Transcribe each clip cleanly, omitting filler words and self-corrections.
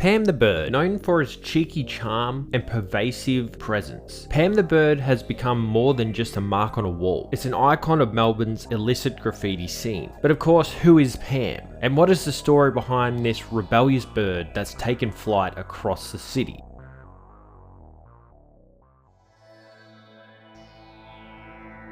Pam the Bird, known for its cheeky charm and pervasive presence. Pam the Bird has become more than just a mark on a wall. It's an icon of Melbourne's illicit graffiti scene. But of course, who is Pam? And what is the story behind this rebellious bird that's taken flight across the city?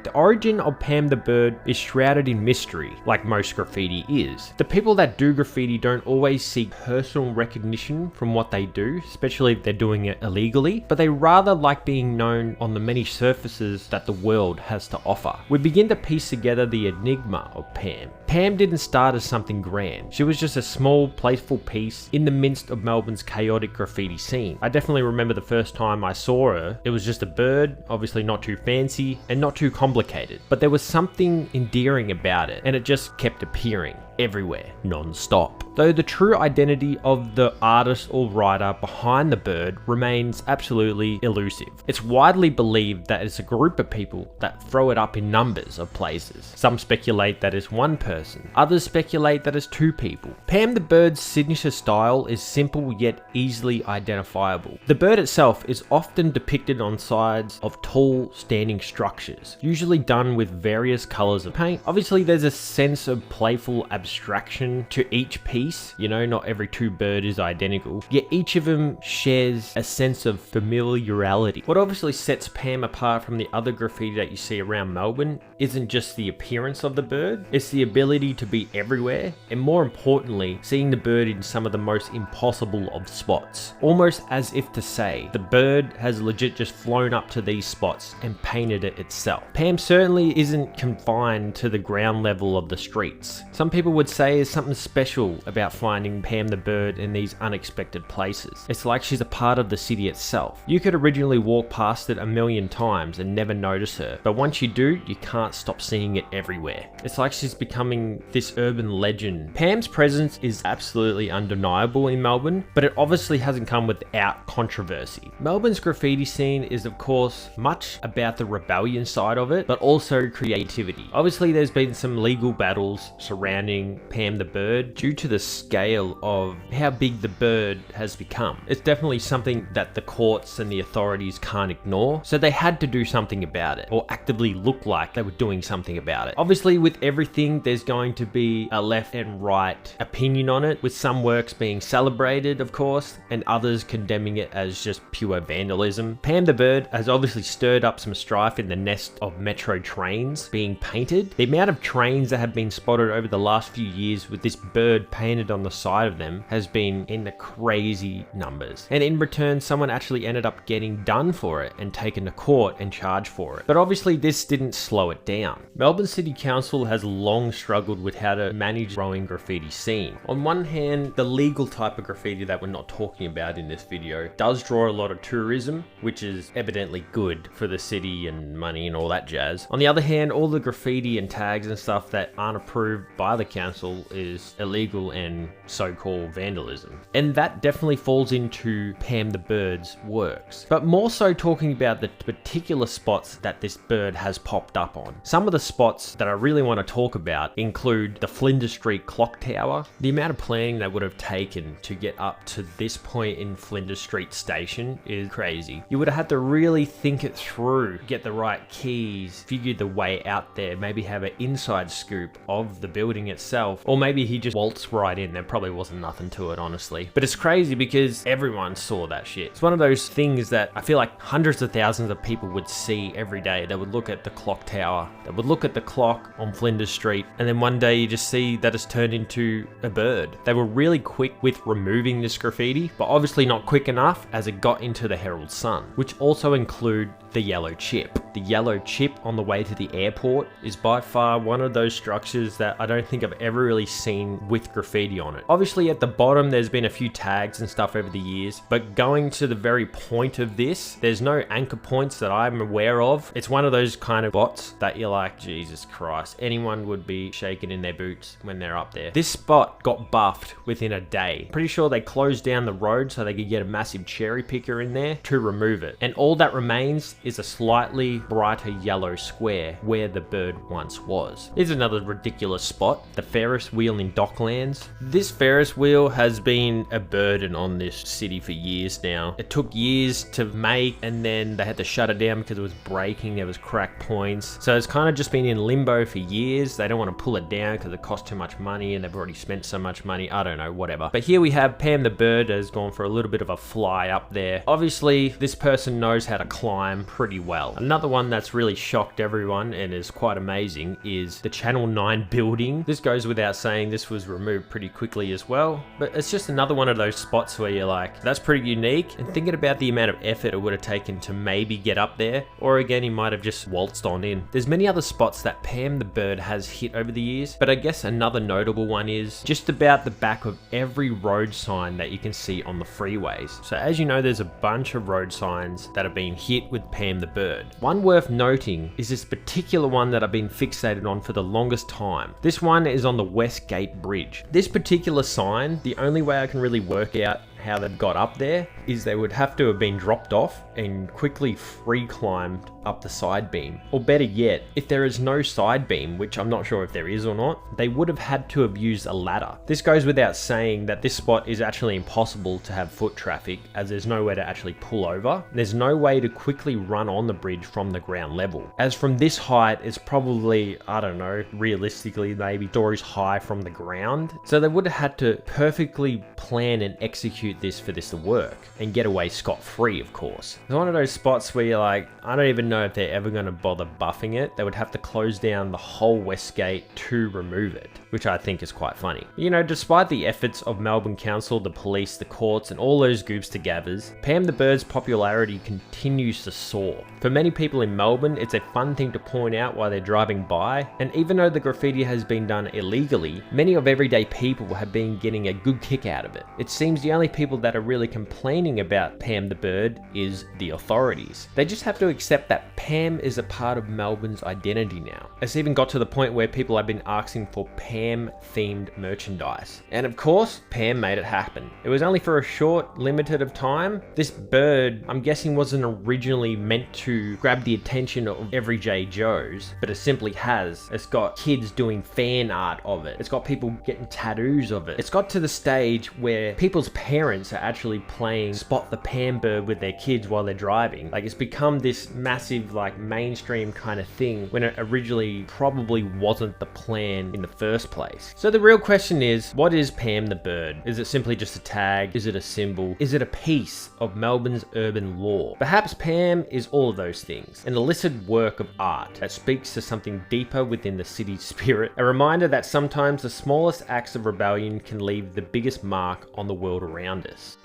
The origin of Pam the Bird is shrouded in mystery, like most graffiti is. The people that do graffiti don't always seek personal recognition from what they do, especially if they're doing it illegally, but they rather like being known on the many surfaces that the world has to offer. We begin to piece together the enigma of Pam. Pam didn't start as something grand. She was just a small, playful piece in the midst of Melbourne's chaotic graffiti scene. I definitely remember the first time I saw her. It was just a bird, obviously not too fancy and not too complicated, but there was something endearing about it, and it just kept appearing everywhere, non-stop. Though the true identity of the artist or writer behind the bird remains absolutely elusive. It's widely believed that it's a group of people that throw it up in numbers of places. Some speculate that it's one person, others speculate that it's two people. Pam the Bird's signature style is simple yet easily identifiable. The bird itself is often depicted on sides of tall, standing structures, usually done with various colors of paint. Obviously, there's a sense of playful abstraction to each piece. You know, not every two bird is identical, yet each of them shares a sense of familiarity. What obviously sets Pam apart from the other graffiti that you see around Melbourne isn't just the appearance of the bird, it's the ability to be everywhere, and more importantly, seeing the bird in some of the most impossible of spots. Almost as if to say, the bird has legit just flown up to these spots and painted it itself. Pam certainly isn't confined to the ground level of the streets. Some people would say there's something special about finding Pam the Bird in these unexpected places. It's like she's a part of the city itself. You could originally walk past it a million times and never notice her, but once you do, you can't stop seeing it everywhere. It's like she's becoming this urban legend. Pam's presence is absolutely undeniable in Melbourne, but it obviously hasn't come without controversy. Melbourne's graffiti scene is of course much about the rebellion side of it, but also creativity. Obviously there's been some legal battles surrounding Pam the Bird due to the scale of how big the bird has become. It's definitely something that the courts and the authorities can't ignore, so they had to do something about it, or actively look like they were doing something about it. Obviously with everything there's going to be a left and right opinion on it, with some works being celebrated of course, and others condemning it as just pure vandalism. Pam the Bird has obviously stirred up some strife in the nest of metro trains being painted. The amount of trains that have been spotted over the last few years with this bird painted on the side of them has been in the crazy numbers, and in return someone actually ended up getting done for it and taken to court and charged for it. But obviously this didn't slow it down. Melbourne City Council has long struggled with how to manage growing graffiti scene. On one hand, the legal type of graffiti that we're not talking about in this video does draw a lot of tourism, which is evidently good for the city and money and all that jazz. On the other hand, all the graffiti and tags and stuff that aren't approved by the council is illegal and so-called vandalism. And that definitely falls into Pam the Bird's works. But more so talking about the particular spots that this bird has popped up on. Some of the spots that I really want to talk about include the Flinders Street clock tower. The amount of planning that would have taken to get up to this point in Flinders Street station is crazy. You would have had to really think it through, get the right keys, figure the way out there, maybe have an inside scoop of the building itself, or maybe he just waltzed right in. There probably wasn't nothing to it, honestly. But it's crazy because everyone saw that shit. It's one of those things that I feel like hundreds of thousands of people would see every day. They would look at the clock tower, they would look at the clock on Flinders Street, and then one day you just see that it's turned into a bird. They were really quick with removing this graffiti, but obviously not quick enough as it got into the Herald Sun, which also include the yellow chip. The yellow chip on the way to the airport is by far one of those structures that I don't think I've ever really seen with graffiti on it. Obviously at the bottom there's been a few tags and stuff over the years, but going to the very point of this, there's no anchor points that I'm aware of. It's one of those kind of spots that you're like, Jesus Christ, anyone would be shaking in their boots when they're up there. This spot got buffed within a day. Pretty sure they closed down the road so they could get a massive cherry picker in there to remove it. And all that remains is a slightly brighter yellow square where the bird once was. Here's another ridiculous spot, the Ferris Wheel in Docklands. is. This Ferris wheel has been a burden on this city for years now. It took years to make, and then they had to shut it down because it was breaking, there was crack points. So it's kind of just been in limbo for years. They don't want to pull it down because it costs too much money and they've already spent so much money. I don't know, whatever. But here we have Pam the Bird has gone for a little bit of a fly up there. Obviously, this person knows how to climb pretty well. Another one that's really shocked everyone and is quite amazing is the Channel 9 building. This goes without saying, this was removed pretty quickly as well. But it's just another one of those spots where you're like, that's pretty unique. And thinking about the amount of effort it would have taken to maybe get up there, or again, he might have just waltzed on in. There's many other spots that Pam the Bird has hit over the years, but I guess another notable one is just about the back of every road sign that you can see on the freeways. So as you know, there's a bunch of road signs that have been hit with Pam the Bird. One worth noting is this particular one that I've been fixated on for the longest time. This one is on the West Gate Bridge. This particular sign, the only way I can really work out how they've got up there is they would have to have been dropped off and quickly free climbed up the side beam. Or better yet, if there is no side beam, which I'm not sure if there is or not, they would have had to have used a ladder. This goes without saying that this spot is actually impossible to have foot traffic, as there's nowhere to actually pull over. There's no way to quickly run on the bridge from the ground level. As from this height, it's probably, I don't know, realistically maybe stories high from the ground. So they would have had to perfectly plan and execute this for this to work and get away scot-free, of course. It's one of those spots where you're like, I don't even know if they're ever going to bother buffing it. They would have to close down the whole West Gate to remove it, which I think is quite funny. You know, despite the efforts of Melbourne Council, the police, the courts, and all those groups together, Pam the Bird's popularity continues to soar. For many people in Melbourne, it's a fun thing to point out while they're driving by, and even though the graffiti has been done illegally, many of everyday people have been getting a good kick out of it. It seems the only people that are really complaining about Pam the Bird is the authorities. They just have to accept that Pam is a part of Melbourne's identity now. It's even got to the point where people have been asking for Pam themed merchandise. And of course, Pam made it happen. It was only for a short, limited of time. This bird, I'm guessing, wasn't originally meant to grab the attention of everyday Joes, but it simply has. It's got kids doing fan art of it. It's got people getting tattoos of it. It's got to the stage where people's parents are actually playing Spot the Pam Bird with their kids while they're driving. Like, it's become this massive, like, mainstream kind of thing when it originally probably wasn't the plan in the first place. So the real question is, what is Pam the Bird? Is it simply just a tag? Is it a symbol? Is it a piece of Melbourne's urban lore? Perhaps Pam is all of those things, an illicit work of art that speaks to something deeper within the city's spirit, a reminder that sometimes the smallest acts of rebellion can leave the biggest mark on the world around us.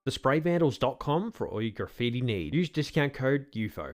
thesprayvandals.com for all your graffiti needs. Use discount code Youfo.